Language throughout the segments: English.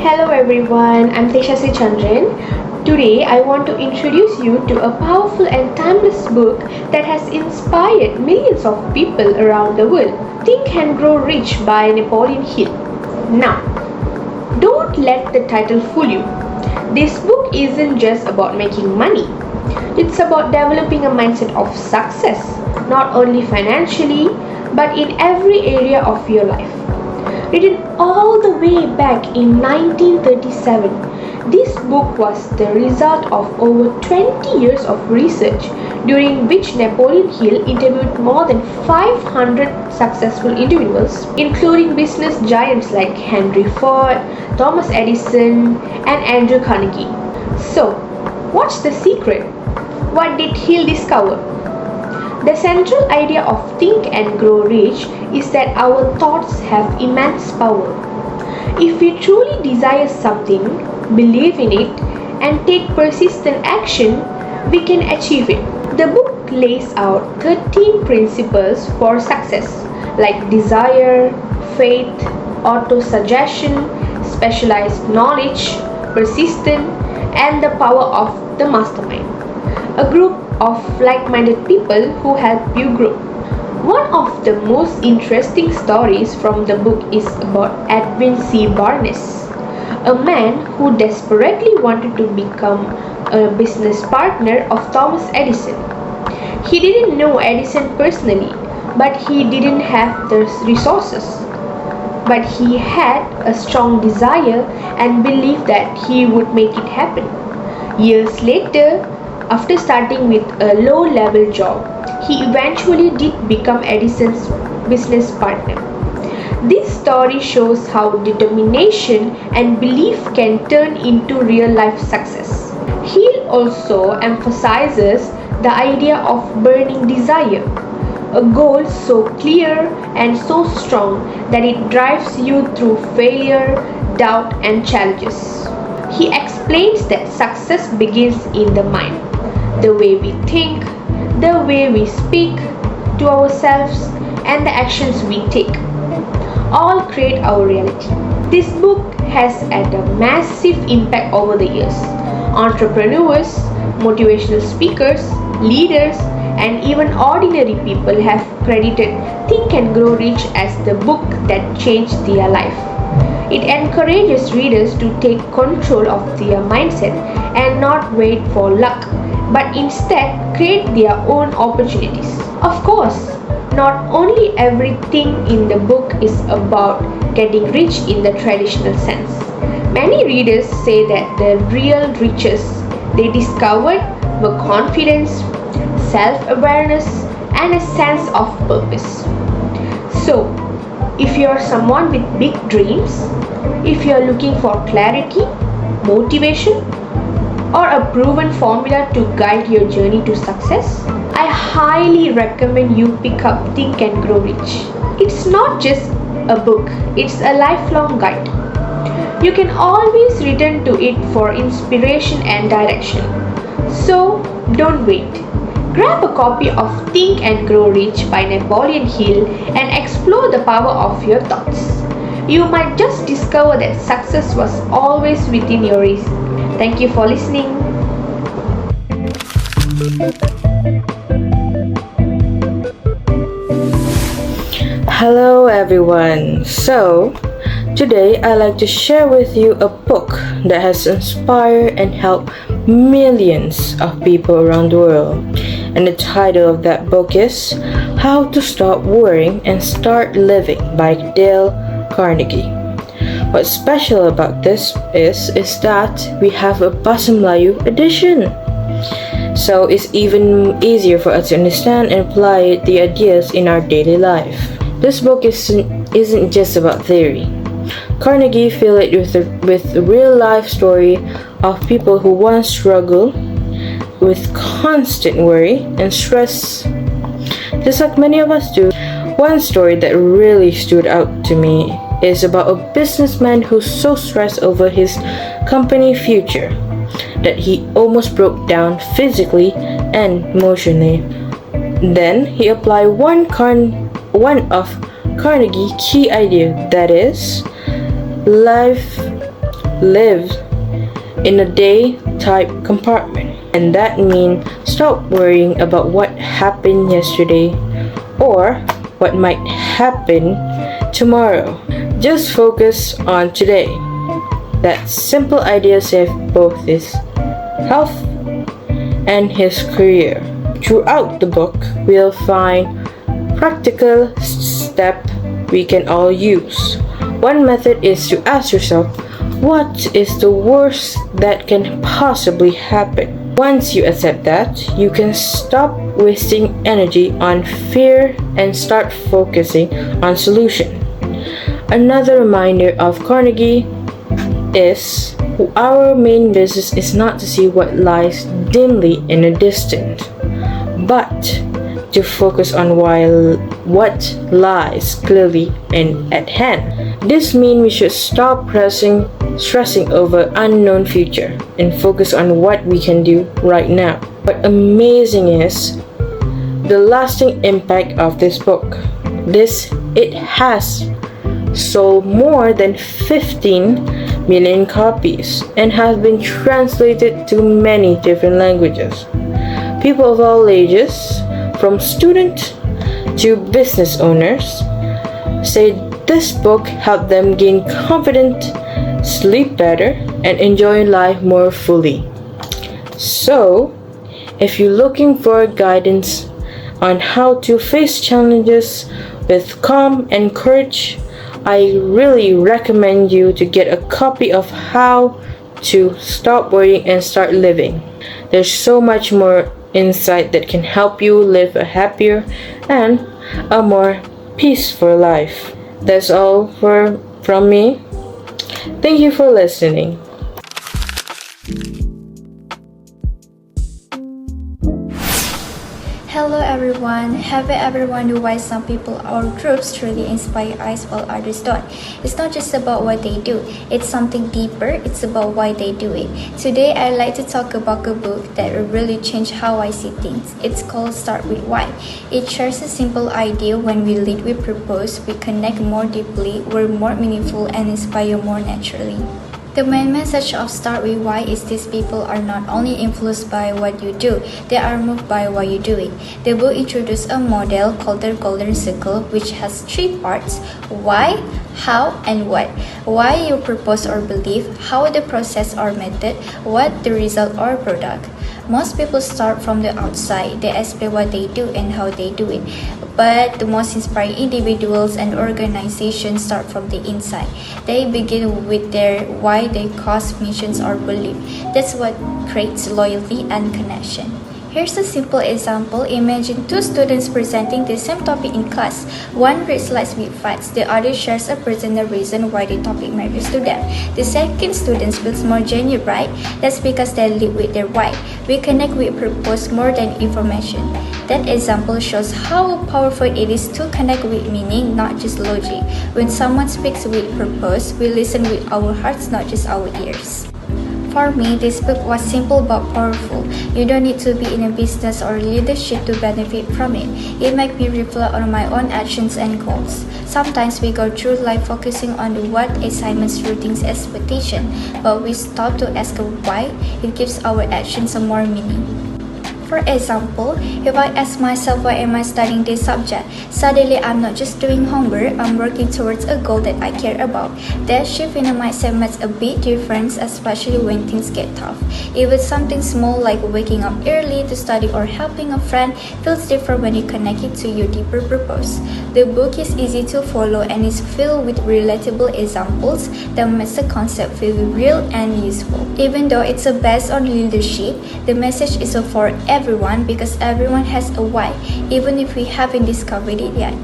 Hello everyone, I'm Teshasi Chandran. Today I want to introduce you to a powerful and timeless book that has inspired millions of people around the world. Think and Grow Rich by Napoleon Hill. Now, don't let the title fool you. This book isn't just about making money. It's about developing a mindset of success, not only financially, but in every area of your life. Written all the way back in 1937, this book was the result of over 20 years of research, during which Napoleon Hill interviewed more than 500 successful individuals, including business giants like Henry Ford, Thomas Edison, and Andrew Carnegie. So, what's the secret? What did Hill discover? The central idea of Think and Grow Rich is that our thoughts have immense power. If we truly desire something, believe in it, and take persistent action, we can achieve it. The book lays out 13 principles for success, like desire, faith, auto-suggestion, specialized knowledge, persistence, and the power of the mastermind. A group of like-minded people who help you grow. One of the most interesting stories from the book is about Edwin C. Barnes, a man who desperately wanted to become a business partner of Thomas Edison. He didn't know Edison personally, but he didn't have the resources. But he had a strong desire and belief that he would make it happen. Years later, after starting with a low-level job, he eventually did become Edison's business partner. This story shows how determination and belief can turn into real-life success. Hill also emphasizes the idea of burning desire, a goal so clear and so strong that it drives you through failure, doubt, and challenges. He explains that success begins in the mind. The way we think, the way we speak to ourselves, and the actions we take all create our reality. This book has had a massive impact over the years. Entrepreneurs, motivational speakers, leaders, and even ordinary people have credited Think and Grow Rich as the book that changed their life. It encourages readers to take control of their mindset and not wait for luck, but instead create their own opportunities. Of course, not only everything in the book is about getting rich in the traditional sense. Many readers say that the real riches they discovered were confidence, self-awareness, and a sense of purpose. So, if you're someone with big dreams, if you're looking for clarity, motivation, or a proven formula to guide your journey to success, I highly recommend you pick up Think and Grow Rich. It's not just a book, it's a lifelong guide. You can always return to it for inspiration and direction. So, don't wait. Grab a copy of Think and Grow Rich by Napoleon Hill and explore the power of your thoughts. You might just discover that success was always within your reach. Thank you for listening. Hello everyone. So, today I'd like to share with you a book that has inspired and helped millions of people around the world. And the title of that book is How to Stop Worrying and Start Living by Dale Carnegie. What's special about this is that we have a Basam Melayu edition. So it's even easier for us to understand and apply the ideas in our daily life. This book isn't just about theory. Carnegie filled it with a real life story of people who once struggled with constant worry and stress, just like many of us do. One story that really stood out to me is about a businessman who's so stressed over his company future that he almost broke down physically and emotionally. Then he applied one of Carnegie's key idea, that is, life live in a day type compartment. And that means stop worrying about what happened yesterday or what might happen tomorrow. Just focus on today. That simple idea saved both his health and his career. Throughout the book, we'll find practical steps we can all use. One method is to ask yourself, what is the worst that can possibly happen? Once you accept that, you can stop wasting energy on fear and start focusing on solution. Another reminder of Carnegie is our main business is not to see what lies dimly in the distance, but to focus on what lies clearly and at hand. This means we should stop stressing over unknown future and focus on what we can do right now. What amazing is the lasting impact of this book. It has sold more than 15 million copies and has been translated to many different languages. People of all ages, from students to business owners, say this book helped them gain confidence, sleep better, and enjoy life more fully. So, if you're looking for guidance on how to face challenges with calm and courage, I really recommend you to get a copy of How to Stop Worrying and Start Living. There's so much more insight that can help you live a happier and a more peaceful life. That's all from me. Thank you for listening. Hello everyone. Have you ever wondered why some people or groups truly inspire us while others don't? It's not just about what they do, it's something deeper, it's about why they do it. Today I'd like to talk about a book that really changed how I see things. It's called Start With Why. It shares a simple idea: when we lead with purpose, we connect more deeply, we're more meaningful, and inspire more naturally. The main message of Start With Why is these people are not only influenced by what you do, they are moved by why you do it. The book introduced a model called the Golden Circle, which has 3 parts: why, how, and what. Why you purpose or believe, how the process or method, what the result or product. Most people start from the outside. They explain what they do and how they do it. But the most inspiring individuals and organizations start from the inside. They begin with their why, their cause, missions, or belief. That's what creates loyalty and connection. Here's a simple example. Imagine 2 students presenting the same topic in class. One reads slides with facts, the other shares a personal reason why the topic matters to them. The second student feels more genuine, right? That's because they live with their why. We connect with purpose more than information. That example shows how powerful it is to connect with meaning, not just logic. When someone speaks with purpose, we listen with our hearts, not just our ears. For me, this book was simple but powerful. You don't need to be in a business or leadership to benefit from it. It made me reflect on my own actions and goals. Sometimes we go through life focusing on the what, assignments, routines, expectations, but we stop to ask why. It gives our actions more meaning. For example, if I ask myself why am I studying this subject, suddenly I'm not just doing homework, I'm working towards a goal that I care about. That shift in the mindset makes a big difference, especially when things get tough. Even something small like waking up early to study or helping a friend feels different when you connect it to your deeper purpose. The book is easy to follow and is filled with relatable examples that makes the concept feel real and useful. Even though it's based on leadership, the message is for everyone because everyone has a why, even if we haven't discovered it yet.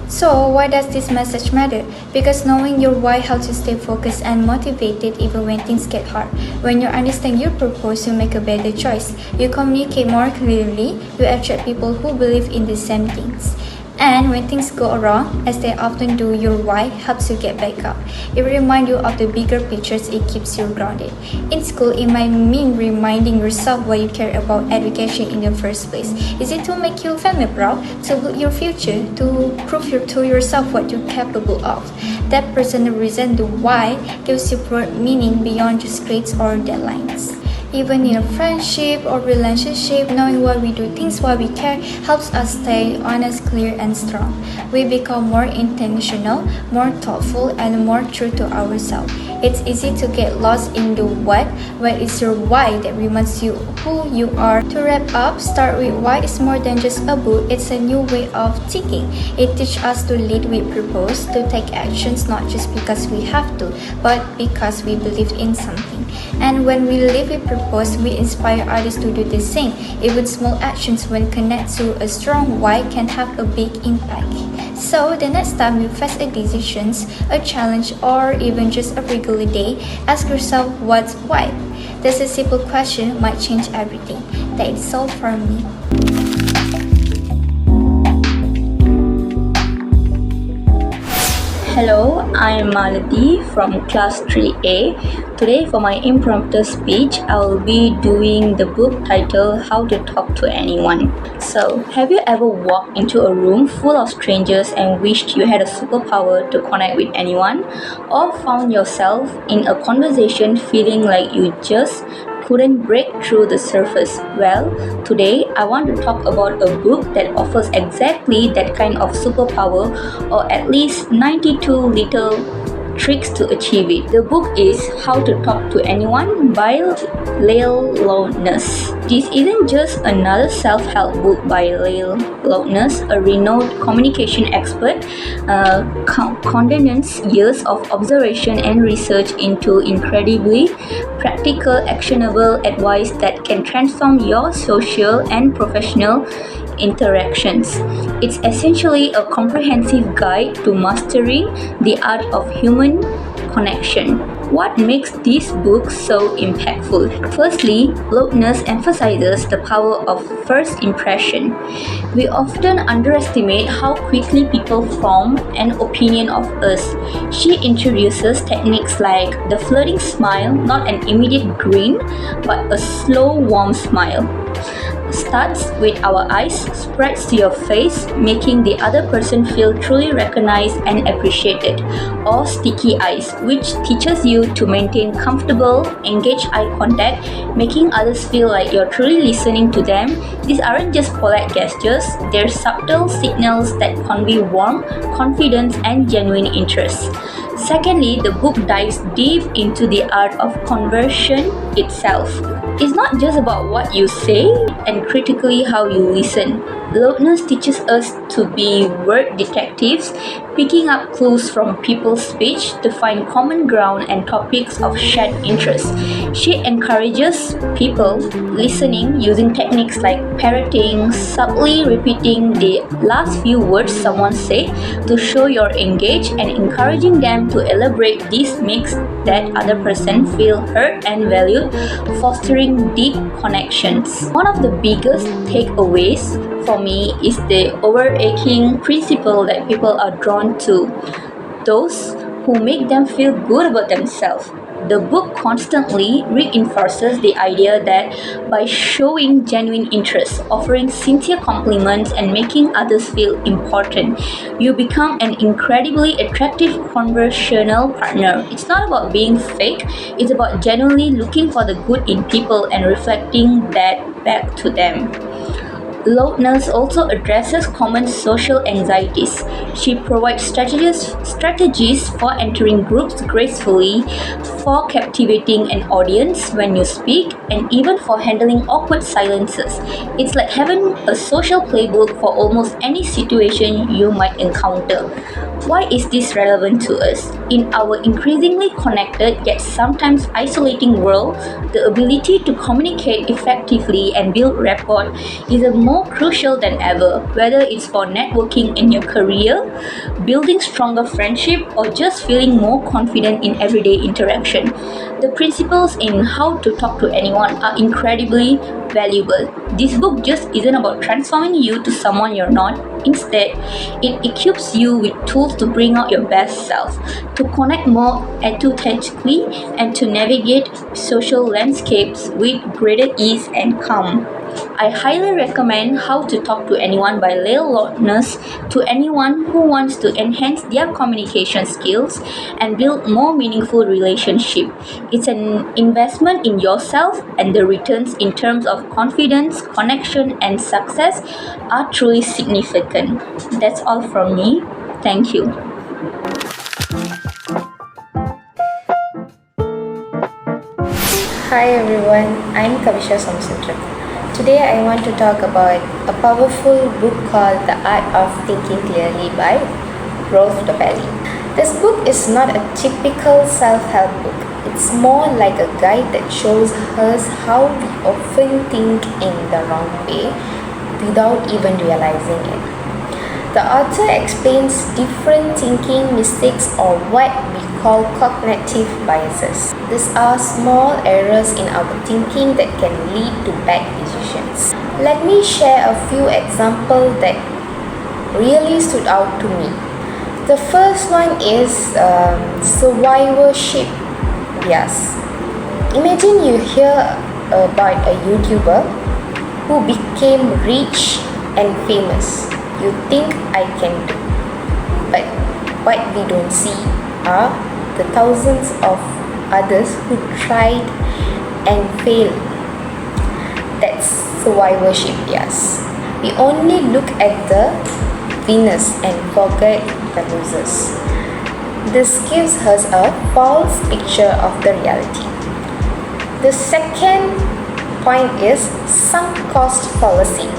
So why does this message matter? Because knowing your why helps you stay focused and motivated even when things get hard. When you understand your purpose, you make a better choice. You communicate more clearly, you attract people who believe in the same things. And when things go wrong, as they often do, your why helps you get back up. It reminds you of the bigger pictures, it keeps you grounded. In school, it might mean reminding yourself why you care about education in the first place. Is it to make your family proud, to build your future, to prove to yourself what you're capable of? That personal reason, the why, gives you broad meaning beyond just grades or deadlines. Even in a friendship or relationship, knowing why we do things, why we care, helps us stay honest, clear, and strong. We become more intentional, more thoughtful, and more true to ourselves. It's easy to get lost in the what, when it's your why that reminds you who you are. To wrap up, Start With Why is more than just a book, it's a new way of thinking. It teaches us to lead with purpose, to take actions not just because we have to, but because we believe in something. And when we live with purpose, we inspire others to do the same. Even small actions, when connected to a strong why, can have a big impact. So the next time you face a decision, a challenge, or even just a regular day, ask yourself what's why. That's a simple question might change everything. That is all from me. Hello, I'm Malati from class 3A. Today for my impromptu speech, I will be doing the book titled How to Talk to Anyone. So, have you ever walked into a room full of strangers and wished you had a superpower to connect with anyone? Or found yourself in a conversation feeling like you just couldn't break through the surface? Well, today I want to talk about a book that offers exactly that kind of superpower, or at least 92 little tricks to achieve it. The book is How to Talk to Anyone by Lael Lowness. This isn't just another self-help book by Lael Lowness, a renowned communication expert, condenses years of observation and research into incredibly practical, actionable advice that can transform your social and professional interactions. It's essentially a comprehensive guide to mastering the art of human connection. What makes this book so impactful? Firstly, Lowness emphasizes the power of first impression. We often underestimate how quickly people form an opinion of us. She introduces techniques like the flirting smile, not an immediate grin, but a slow, warm smile. Starts with our eyes, spreads to your face, making the other person feel truly recognized and appreciated. Or sticky eyes, which teaches you to maintain comfortable, engaged eye contact, making others feel like you're truly listening to them. These aren't just polite gestures, they're subtle signals that convey warmth, confidence, and genuine interest. Secondly, the book dives deep into the art of conversation itself. It's not just about what you say and critically how you listen. Lowness teaches us to be word detectives, picking up clues from people's speech to find common ground and topics of shared interest. She encourages people listening using techniques like parroting, subtly repeating the last few words someone said to show you're engaged, and encouraging them to elaborate. This makes that other person feel heard and valued, fostering deep connections. One of the biggest takeaways for me is the overarching principle that people are drawn to those who make them feel good about themselves. The book constantly reinforces the idea that by showing genuine interest, offering sincere compliments, and making others feel important, you become an incredibly attractive conversational partner. It's not about being fake, it's about genuinely looking for the good in people and reflecting that back to them. Lowness also addresses common social anxieties. She provides strategies for entering groups gracefully, for captivating an audience when you speak, and even for handling awkward silences. It's like having a social playbook for almost any situation you might encounter. Why is this relevant to us? In our increasingly connected yet sometimes isolating world, the ability to communicate effectively and build rapport is more crucial than ever, whether it's for networking in your career, building stronger friendship, or just feeling more confident in everyday interaction. The principles in How to Talk to Anyone are incredibly valuable. This book just isn't about transforming you to someone you're not. Instead, it equips you with tools to bring out your best self, to connect more authentically, and to navigate social landscapes with greater ease and calm. I highly recommend How to Talk to Anyone by Lil Lautness to anyone who wants to enhance their communication skills and build more meaningful relationship. It's an investment in yourself, and the returns in terms of confidence, connection, and success are truly significant. That's all from me. Thank you. Hi everyone, I'm Kavisha Somsutra. Today I want to talk about a powerful book called The Art of Thinking Clearly by Rolf Dobelli. This book is not a typical self-help book. It's more like a guide that shows us how we often think in the wrong way without even realizing it. The author explains different thinking mistakes, or what we call cognitive biases. These are small errors in our thinking that can lead to bad decisions. Let me share a few examples that really stood out to me. The first one is survivorship bias. Imagine you hear about a YouTuber who became rich and famous. You think I can do. But what we don't see are the thousands of others who tried and failed. That's survivorship bias. We only look at the winners and forget the losers. This gives us a false picture of the reality. The second point is sunk cost fallacy.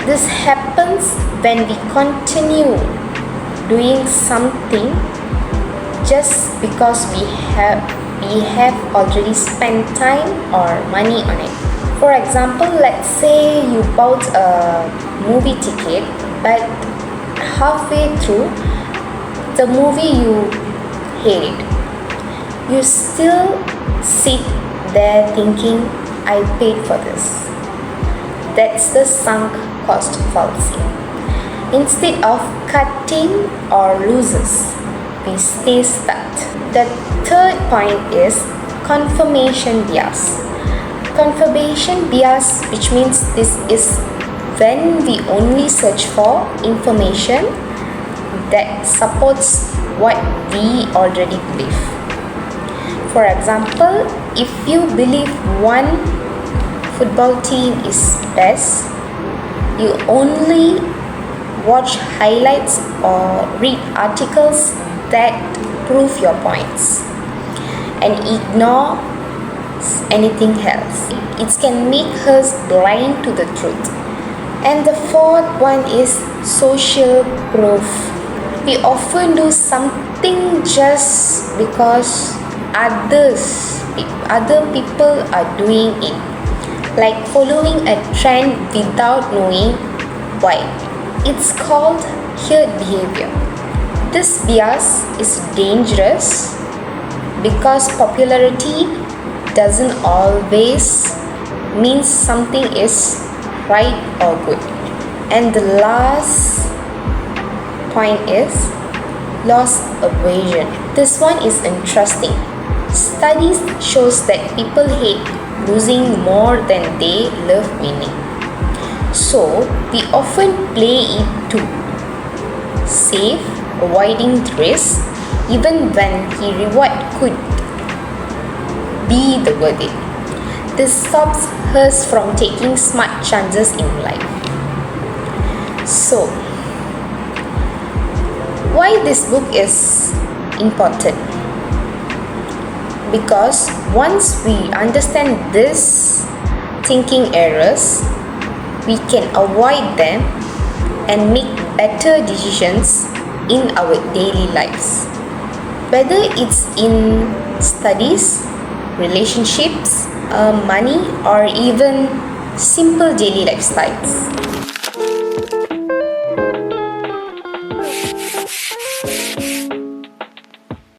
This happens when we continue doing something just because we have already spent time or money on it. For example, let's say you bought a movie ticket, but halfway through the movie you hate it. You still sit there thinking, I paid for this. That's the sunk cost fallacy. Instead of cutting our losses, we stay stuck. The third point is confirmation bias. Confirmation bias, which means this is when we only search for information that supports what we already believe. For example, if you believe one football team is best, you only watch highlights or read articles that prove your points and ignore anything else. It can make us blind to the truth. And the fourth one is social proof. We often do something just because other people are doing it, like following a trend without knowing why. It's called herd behavior. This bias is dangerous because popularity doesn't always mean something is right or good. And the last point is loss aversion. This one is interesting. Studies shows that people hate losing more than they love winning. So we often play it to save, avoiding risk, even when the reward could be the worth it. This stops us from taking smart chances in life. So, why this book is important? Because once we understand these thinking errors, we can avoid them and make better decisions in our daily lives. Whether it's in studies, relationships, money, or even simple daily lifestyles.